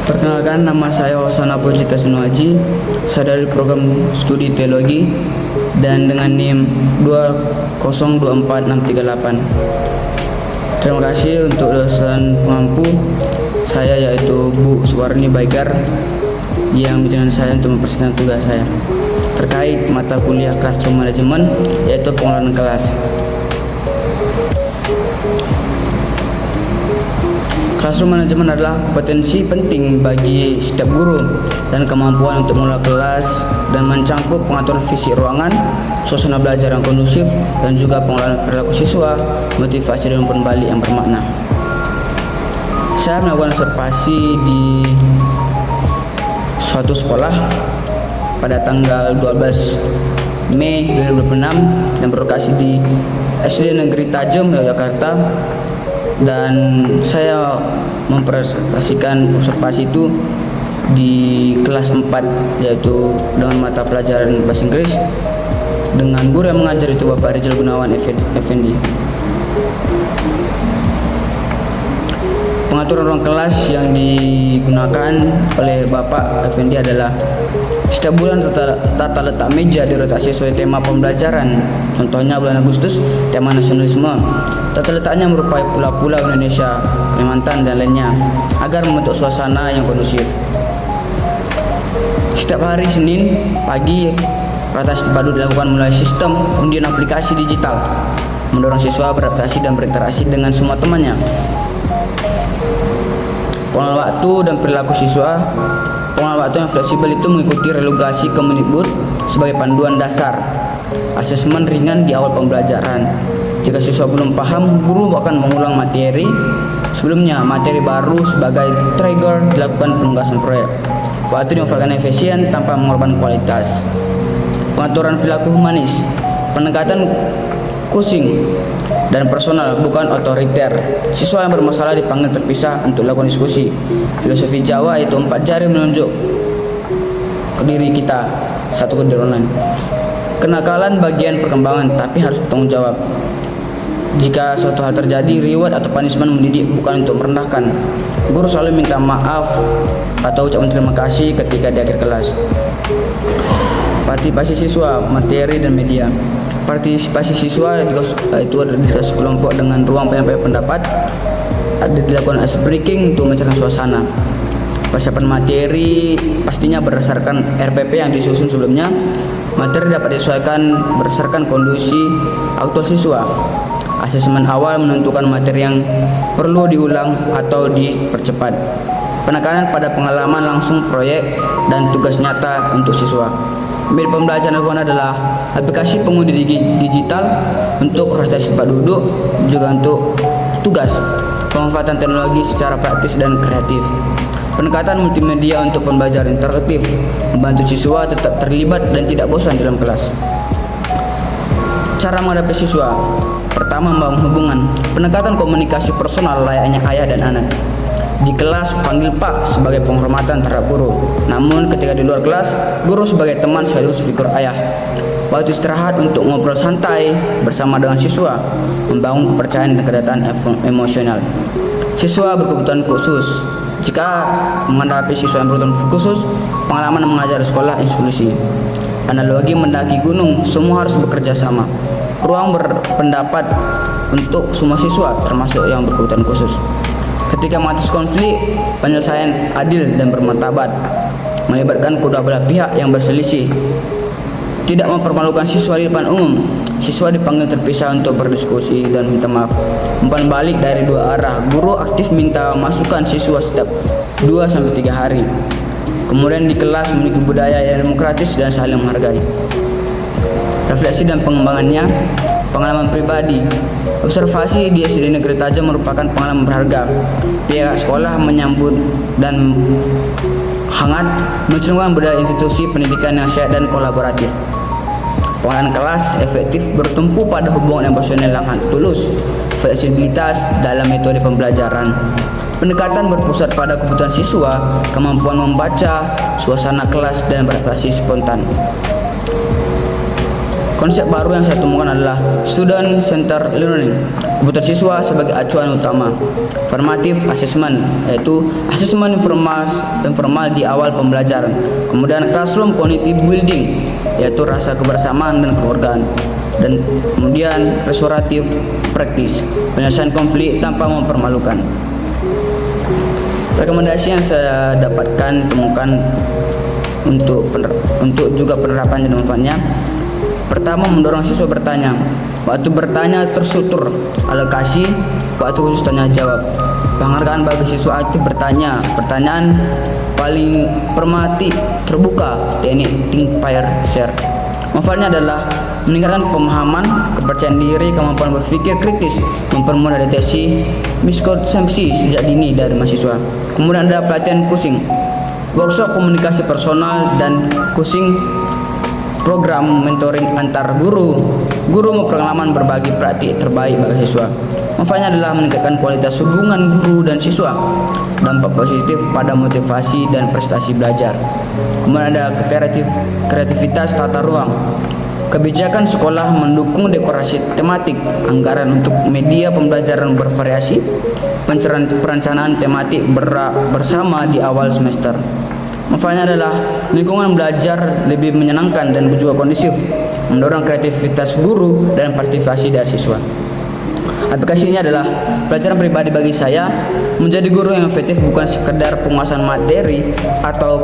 Perkenalkan, nama saya Osana Pujita Sunuaji. Saya dari program studi teologi dan dengan NIM 2024638. Terima kasih untuk dosen pengampu saya, yaitu Bu Suwarni Baigar, yang menjadikan saya untuk mempersiapkan tugas saya terkait mata kuliah Classroom Management, yaitu pengelolaan kelas. Classroom Management adalah kompetensi penting bagi setiap guru dan kemampuan untuk mengelola kelas dan mencangkup pengaturan fisik ruangan, suasana belajar yang kondusif, dan juga pengelolaan perilaku siswa, motivasi dan umpan balik yang bermakna. Saya melakukan observasi di suatu sekolah pada tanggal 12 Mei 2026 dan berlokasi di SD Negeri Tajem, Yogyakarta, dan saya mempresentasikan observasi itu di kelas 4, yaitu dengan mata pelajaran bahasa Inggris dengan guru yang mengajar itu Bapak Rizal Gunawan Effendi. Pengaturan ruang kelas yang digunakan oleh Bapak Effendi adalah setiap bulan tata letak meja dirotasi sesuai tema pembelajaran. Contohnya bulan Agustus tema nasionalisme. Tata letaknya merupakan pulau-pulau Indonesia, Kalimantan dan lainnya agar membentuk suasana yang kondusif. Setiap hari Senin pagi rotasi terpadu dilakukan melalui sistem undian aplikasi digital, mendorong siswa beradaptasi dan berinteraksi dengan semua temannya. Pengelolaan waktu dan perilaku siswa. Pengelolaan waktu yang fleksibel itu mengikuti relokasi Kemendikbud sebagai panduan dasar. Asesmen ringan di awal pembelajaran. Jika siswa belum paham, guru akan mengulang materi sebelumnya. Materi baru sebagai trigger dilakukan penugasan proyek. Waktu dimanfaatkan efisien tanpa mengorbankan kualitas. Pengaturan perilaku humanis. Pendekatan coaching dan personal, bukan otoriter. Siswa yang bermasalah dipanggil terpisah untuk lakukan diskusi. Filosofi Jawa yaitu 4 jari menunjuk ke diri kita, satu kederonan. Kenakalan bagian perkembangan, tapi harus bertanggung jawab. Jika suatu hal terjadi, reward atau punishment mendidik, bukan untuk merendahkan. Guru selalu minta maaf atau ucapan terima kasih ketika di akhir kelas. Partisipasi siswa, materi dan media. Partisipasi siswa itu ada di kelas kelompok dengan ruang penyampaian pendapat. Ada dilakukan ice breaking untuk mencerahkan suasana. Persiapan materi pastinya berdasarkan RPP yang disusun sebelumnya. Materi dapat disesuaikan berdasarkan kondisi aktual siswa. Asesmen awal menentukan materi yang perlu diulang atau dipercepat. Penekanan pada pengalaman langsung proyek dan tugas nyata untuk siswa. Media pembelajaran lingkungan adalah aplikasi pengundi digital untuk rotasi tempat duduk, juga untuk tugas. Pemanfaatan teknologi secara praktis dan kreatif. Pendekatan multimedia untuk pembelajaran interaktif, membantu siswa tetap terlibat dan tidak bosan dalam kelas. Cara menghadapi siswa. Pertama, membangun hubungan. Pendekatan komunikasi personal layaknya ayah dan anak. Di kelas panggil Pak sebagai penghormatan terhadap guru. Namun ketika di luar kelas, guru sebagai teman sekaligus figur ayah. Waktu istirahat untuk ngobrol santai bersama dengan siswa, membangun kepercayaan dan kedekatan emosional. Siswa berkebutuhan khusus. Jika menghadapi siswa yang berkebutuhan khusus, pengalaman mengajar sekolah inklusi. Analogi mendaki gunung, semua harus bekerja sama. Ruang berpendapat untuk semua siswa, termasuk yang berkebutuhan khusus. Ketika mengatasi konflik, penyelesaian adil dan bermartabat, melibatkan kedua belah pihak yang berselisih. Tidak mempermalukan siswa di depan umum. Siswa dipanggil terpisah untuk berdiskusi dan minta maaf. Umpan balik dari dua arah. Guru aktif minta masukan siswa setiap 2-3 hari. Kemudian di kelas memiliki budaya yang demokratis dan saling menghargai. Refleksi dan pengembangannya. Pengalaman pribadi. Observasi di SD Negeri Tajem merupakan pengalaman berharga. Pihak sekolah menyambut dan hangat mencerminkan budaya institusi pendidikan yang sehat dan kolaboratif. Pengalaman kelas efektif bertumpu pada hubungan emosional yang tulus, fleksibilitas dalam metode pembelajaran. Pendekatan berpusat pada kebutuhan siswa, kemampuan membaca, suasana kelas dan beradaptasi spontan. Konsep baru yang saya temukan adalah Student Centered Learning, kebutuhan siswa sebagai acuan utama. Formative Assessment, yaitu asesmen informal di awal pembelajaran. Kemudian Classroom Community Building, yaitu rasa kebersamaan dan kekeluargaan. Dan kemudian Restorative Practice, penyelesaian konflik tanpa mempermalukan. Rekomendasi yang saya temukan untuk juga penerapan dan manfaatnya. Pertama, mendorong siswa bertanya. Waktu bertanya terstruktur, alokasi waktu khusus tanya jawab. Penghargaan bagi siswa aktif bertanya. Pertanyaan paling pragmatik, terbuka, teknik think, pair, share. Manfaatnya adalah meningkatkan pemahaman, kepercayaan diri, kemampuan berpikir kritis, mempermudah deteksi miskonsepsi sejak dini dari mahasiswa. Kemudian ada pelatihan coaching, workshop komunikasi personal dan coaching, program mentoring antar guru berpengalaman berbagi praktik terbaik bagi siswa. Manfaatnya adalah meningkatkan kualitas hubungan guru dan siswa, dampak positif pada motivasi dan prestasi belajar. Kemudian ada kreativitas tata ruang. Kebijakan sekolah mendukung dekorasi tematik, anggaran untuk media pembelajaran bervariasi, perencanaan tematik bersama di awal semester. Manfaatnya adalah lingkungan belajar lebih menyenangkan dan juga kondusif, mendorong kreativitas guru dan partisipasi dari siswa. Aplikasinya adalah pelajaran pribadi bagi saya. Menjadi guru yang efektif bukan sekedar penguasaan materi atau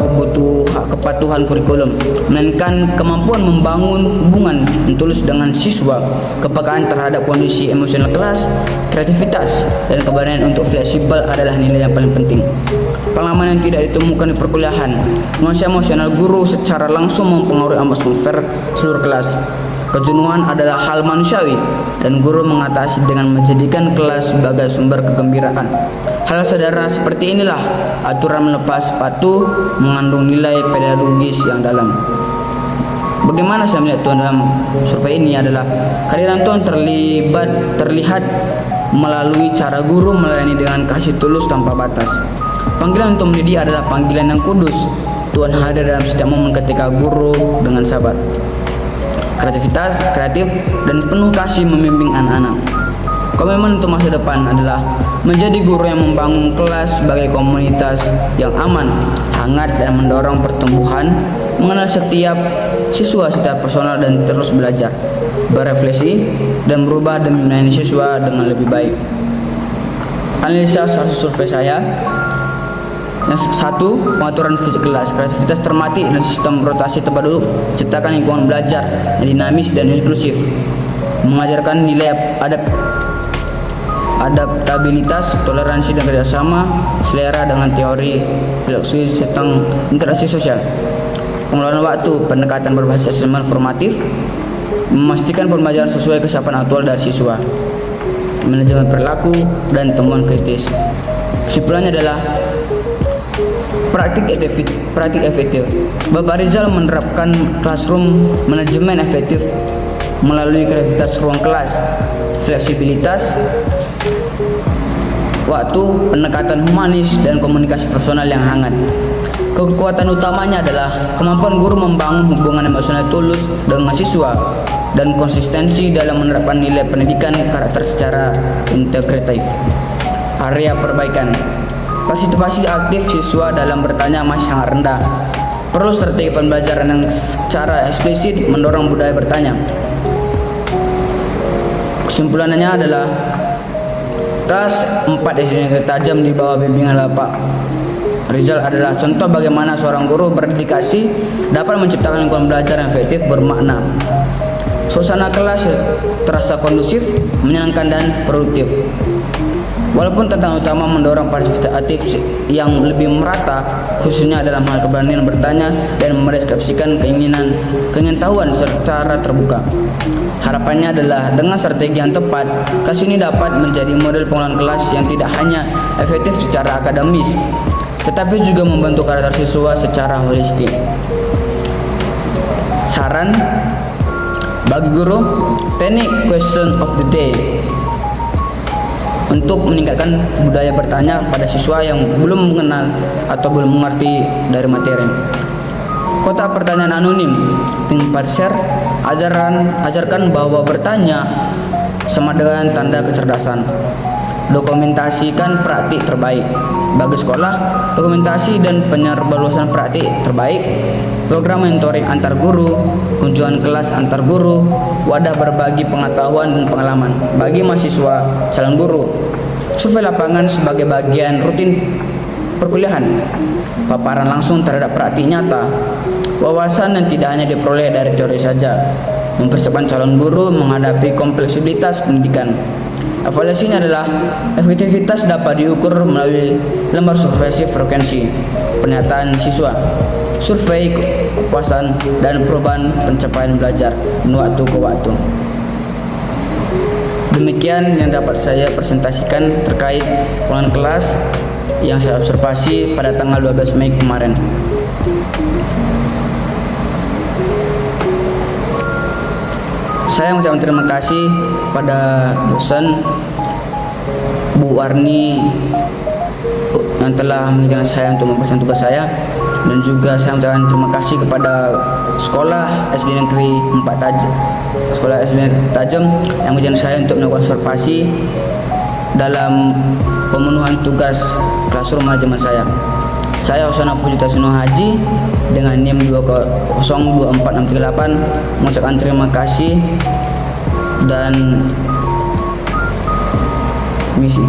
kepatuhan kurikulum, melainkan kemampuan membangun hubungan yang tulus dengan siswa, kepekaan terhadap kondisi emosional kelas, kreativitas, dan keberanian untuk fleksibel adalah nilai yang paling penting. Pengalaman yang tidak ditemukan di perkuliahan. Nuansa emosional guru secara langsung mempengaruhi atmosfer seluruh kelas. Kejenuhan adalah hal manusiawi dan guru mengatasi dengan menjadikan kelas sebagai sumber kegembiraan. Hal sederhana seperti inilah aturan melepas sepatu mengandung nilai pedagogis yang dalam. Bagaimana saya melihat Tuhan dalam survei ini adalah kehadiran Tuhan terlihat melalui cara guru melayani dengan kasih tulus tanpa batas. Panggilan untuk mendidik adalah panggilan yang kudus. Tuhan hadir dalam setiap momen ketika guru dengan sabar, kreatif, dan penuh kasih membimbing anak-anak. Komitmen untuk masa depan adalah menjadi guru yang membangun kelas sebagai komunitas yang aman, hangat, dan mendorong pertumbuhan, mengenal setiap siswa secara personal dan terus belajar, berefleksi, dan berubah demi melayani siswa dengan lebih baik. Analisa survei saya. Yang satu, pengaturan fisik kelas, kreativitas termati dan sistem rotasi tempat duduk, ciptakan lingkungan belajar yang dinamis dan inklusif, mengajarkan nilai adaptabilitas, toleransi dan kerjasama, selera dengan teori filosofi tentang interaksi sosial. Pengelolaan waktu, pendekatan berbasis asesmen formatif, memastikan pembelajaran sesuai kesiapan aktual dari siswa, manajemen perilaku dan temuan kritis. Kesimpulannya adalah praktik efektif. Bapak Rizal menerapkan classroom manajemen efektif melalui kreativitas ruang kelas, fleksibilitas waktu, pendekatan humanis, dan komunikasi personal yang hangat. Kekuatan utamanya adalah kemampuan guru membangun hubungan emosional tulus dengan siswa dan konsistensi dalam menerapkan nilai pendidikan karakter secara integratif. Area perbaikan. Partisipasi aktif siswa dalam bertanya masih sangat rendah. Perlu strategi pembelajaran yang secara eksplisit mendorong budaya bertanya. Kesimpulannya adalah kelas 4 SD Negeri Tajam di bawah bimbingan Bapak Rizal adalah contoh bagaimana seorang guru berdedikasi dapat menciptakan lingkungan belajar yang efektif bermakna. Suasana kelas terasa kondusif, menyenangkan dan produktif. Walaupun tantangan utama mendorong partisipasi aktif yang lebih merata, khususnya dalam hal keberanian bertanya dan mendeskripsikan keinginan tahuan secara terbuka. Harapannya adalah dengan strategi yang tepat, kelas ini dapat menjadi model pengelolaan kelas yang tidak hanya efektif secara akademis, tetapi juga membantu karakter siswa secara holistik. Saran bagi guru, teknik question of the day untuk meningkatkan budaya bertanya pada siswa yang belum mengenal atau belum mengerti dari materi. Kotak pertanyaan anonim, think share, ajarkan bahwa bertanya sama dengan tanda kecerdasan. Dokumentasikan praktik terbaik. Bagi sekolah, dokumentasi dan penyerbaluasan praktik terbaik, program mentoring antar guru, kunjungan kelas antar guru, wadah berbagi pengetahuan dan pengalaman bagi mahasiswa calon guru, survei lapangan sebagai bagian rutin perkuliahan, paparan langsung terhadap praktik nyata, wawasan yang tidak hanya diperoleh dari teori saja, mempersiapkan calon guru menghadapi kompleksitas pendidikan. Evaluasinya adalah efektivitas dapat diukur melalui lembar survei frekuensi, pernyataan siswa, survei kepuasan, dan perubahan pencapaian belajar dari waktu ke waktu. Demikian yang dapat saya presentasikan terkait ulangan kelas yang saya observasi pada tanggal 12 Mei kemarin. Saya mengucapkan terima kasih pada dosen Bu Warni yang telah mengizinkan saya untuk melaksanakan tugas saya, dan juga saya mengucapkan terima kasih kepada sekolah SD Negeri 4 Tajem, sekolah SD Tajem yang mengizinkan saya untuk melakukan observasi dalam pemenuhan tugas classroom manajemen saya. Saya Husana Pujuta Suno Haji dengan NIM 2024638 mengucapkan terima kasih dan misi.